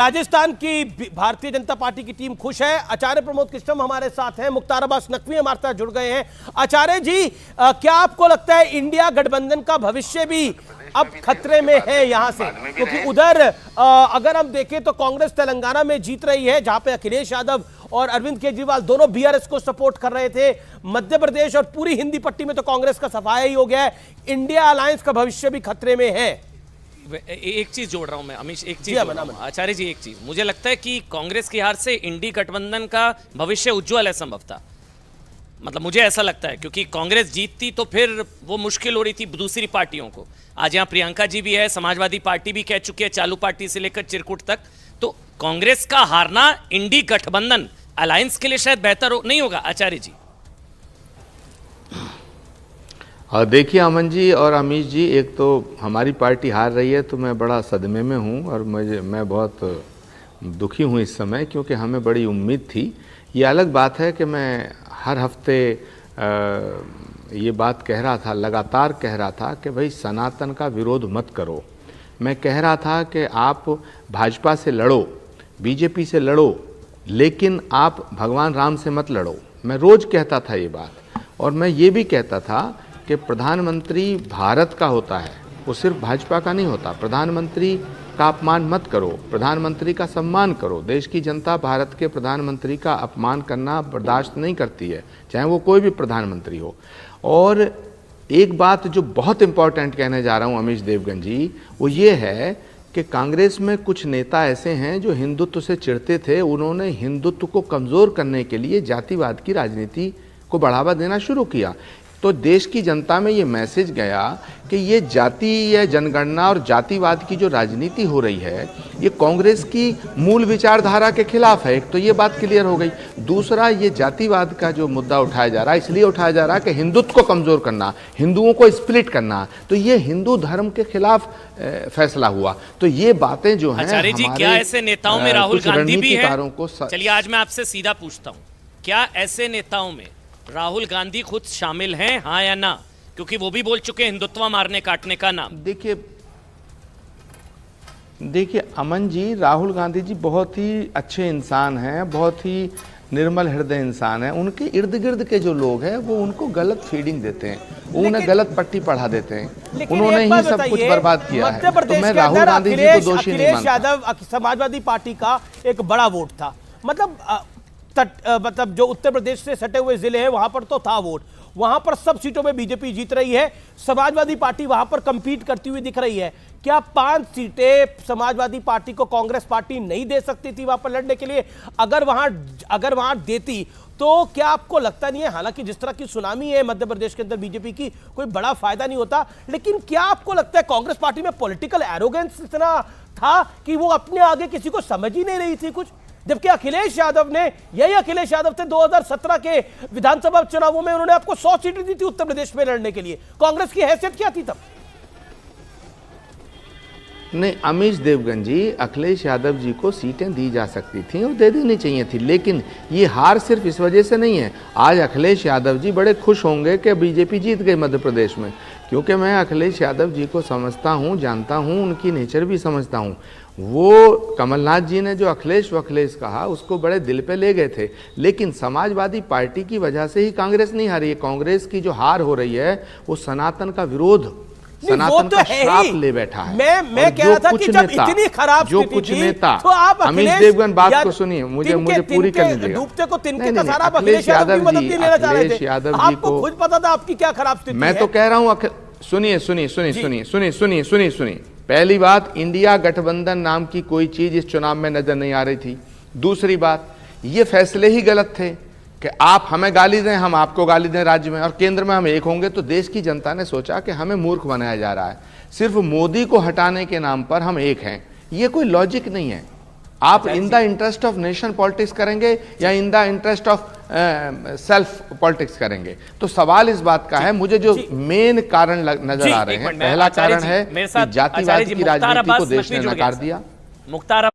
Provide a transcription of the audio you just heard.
राजस्थान की भारतीय जनता पार्टी की टीम खुश है। आचार्य प्रमोद कृष्णम हमारे साथ हैं, मुख्तार अब्बास नकवी हमारे साथ जुड़ गए हैं। आचार्य जी, क्या आपको लगता है इंडिया गठबंधन का भविष्य भी अब खतरे में है यहां से? क्योंकि उधर अगर हम देखें तो कांग्रेस तेलंगाना में जीत रही है, जहां पे अखिलेश यादव और अरविंद केजरीवाल दोनों बीआरएस को सपोर्ट कर रहे थे। मध्य प्रदेश और पूरी हिंदी पट्टी में तो कांग्रेस का सफाया ही हो गया है। इंडिया अलायंस का भविष्य भी खतरे में है। एक चीज जोड़ रहा हूं मैं अमीश, एक चीज आचार्य जी, एक चीज मुझे लगता है कि कांग्रेस की हार से इंडी गठबंधन का भविष्य उज्जवल है संभवतः। मतलब मुझे ऐसा लगता है, क्योंकि कांग्रेस जीतती तो फिर वो मुश्किल हो रही थी दूसरी पार्टियों को। आज यहाँ प्रियंका जी भी है, समाजवादी पार्टी भी कह चुकी है, चालू पार्टी से लेकर चिरकुट तक। तो कांग्रेस का हारना इंडी गठबंधन अलायंस के लिए शायद बेहतर नहीं होगा। आचार्य जी देखिए अमन जी और अमीश जी, एक तो हमारी पार्टी हार रही है तो मैं बड़ा सदमे में हूँ और मैं बहुत दुखी हूँ इस समय, क्योंकि हमें बड़ी उम्मीद थी। ये अलग बात है कि मैं हर हफ्ते ये बात कह रहा था, लगातार कह रहा था कि भाई सनातन का विरोध मत करो। मैं कह रहा था कि आप भाजपा से लड़ो, बीजेपी से लड़ो, लेकिन आप भगवान राम से मत लड़ो। मैं रोज़ कहता था ये बात। और मैं ये भी कहता था कि प्रधानमंत्री भारत का होता है, वो सिर्फ भाजपा का नहीं होता। प्रधानमंत्री का अपमान मत करो, प्रधानमंत्री का सम्मान करो। देश की जनता भारत के प्रधानमंत्री का अपमान करना बर्दाश्त नहीं करती है, चाहे वो कोई भी प्रधानमंत्री हो। और एक बात जो बहुत इंपॉर्टेंट कहने जा रहा हूँ अमीश देवगन जी, वो ये है कि कांग्रेस में कुछ नेता ऐसे हैं जो हिंदुत्व से चिढ़ते थे। उन्होंने हिंदुत्व को कमज़ोर करने के लिए जातिवाद की राजनीति को बढ़ावा देना शुरू किया। तो देश की जनता में ये मैसेज गया कि ये जाति या जनगणना और जातिवाद की जो राजनीति हो रही है, ये कांग्रेस की मूल विचारधारा के खिलाफ है। एक तो ये बात क्लियर हो गई। दूसरा, ये जातिवाद का जो मुद्दा उठाया जा रहा है, इसलिए उठाया जा रहा है कि हिंदुत्व को कमज़ोर करना, हिंदुओं को स्प्लिट करना। तो ये हिंदू धर्म के खिलाफ फैसला हुआ। तो ये बातें जो हैं, आचार्य जी, क्या ऐसे नेताओं में राहुल गांधी भी है? चलिए आज मैं आपसे सीधा पूछता हूँ, क्या ऐसे नेताओं में राहुल गांधी खुद शामिल हैं, हाँ या ना? क्योंकि वो भी बोल चुके हैं हिंदुत्व मारने काटने का नाम। देखिए अमन जी, राहुल गांधी जी बहुत ही अच्छे इंसान हैं, बहुत ही निर्मल हृदय इंसान हैं। उनके इर्द गिर्द के जो लोग हैं वो उनको गलत फीडिंग देते हैं, वो उन्हें गलत पट्टी पढ़ा देते हैं। उन्होंने ही सब कुछ बर्बाद किया है। तो मैं राहुल गांधी जी को दोषी नहीं मानता। अखिलेश यादव समाजवादी पार्टी का एक बड़ा वोट था। मतलब जो उत्तर प्रदेश से सटे हुए जिले हैं वहां पर तो था वोट, वहां पर सब सीटों में बीजेपी जीत रही है। समाजवादी पार्टी वहां पर कंपीट करती हुई दिख रही है। क्या 5 सीटें समाजवादी पार्टी को कांग्रेस पार्टी नहीं दे सकती थी वहां पर लड़ने के लिए? अगर वहां देती तो क्या आपको लगता नहीं है, हालांकि जिस तरह की सुनामी है मध्य प्रदेश के अंदर बीजेपी की, कोई बड़ा फायदा नहीं होता, लेकिन क्या आपको लगता है कांग्रेस पार्टी में पॉलिटिकल एरोगेंस इतना था कि वो अपने आगे किसी को समझ ही नहीं रही थी कुछ? जबकि अखिलेश यादव ने, यही अखिलेश यादव थे 2017 के विधानसभा चुनावों में, उन्होंने आपको 100 सीटें दी थी उत्तर प्रदेश में लड़ने के लिए। कांग्रेस की हैसियत क्या थी तब? नहीं अमीश देवगन जी, अखिलेश यादव जी को सीटें दी जा सकती थी और दे देनी चाहिए थी, लेकिन ये हार सिर्फ इस वजह से नहीं है। आज अखिलेश यादव जी बड़े खुश होंगे कि बीजेपी जीत गई मध्य प्रदेश में, क्योंकि मैं अखिलेश यादव जी को समझता हूँ, जानता हूँ, उनकी नेचर भी समझता हूँ। वो कमलनाथ जी ने जो अखिलेश कहा उसको बड़े दिल पे ले गए थे, लेकिन समाजवादी पार्टी की वजह से ही कांग्रेस नहीं हारी है। कांग्रेस की जो हार हो रही है वो सनातन का विरोध, सनातन का श्राप ले बैठा है। मैं कह रहा था कि जब इतनी खराब जो कुछ नेता, तो आप अमीश देवगन बात को सुनिए, मुझे पूरी करने दीजिए। डूबते को तिनके का सारा अखिलेश यादव की मदद नहीं लेना चाह रहे थे। आपको खुद पता था आपकी क्या खराब स्थिति है। मैं तो कह रहा हूं, सुनिए। पहली बात, इंडिया गठबंधन नाम की कोई चीज इस चुनाव में नजर नहीं आ रही थी। दूसरी बात, ये फैसले ही गलत थे कि आप हमें गाली दें, हम आपको गाली दें राज्य में, और केंद्र में हम एक होंगे। तो देश की जनता ने सोचा कि हमें मूर्ख बनाया जा रहा है, सिर्फ मोदी को हटाने के नाम पर हम एक हैं। ये कोई लॉजिक नहीं है। आप in the interest of nation politics करेंगे या in the interest of self politics करेंगे? तो सवाल इस बात का है, मुझे जो मेन कारण नजर आ रहे हैं, पहला कारण है कि जातिवाद की राजनीति को देश ने नकार दिया। मुख्तार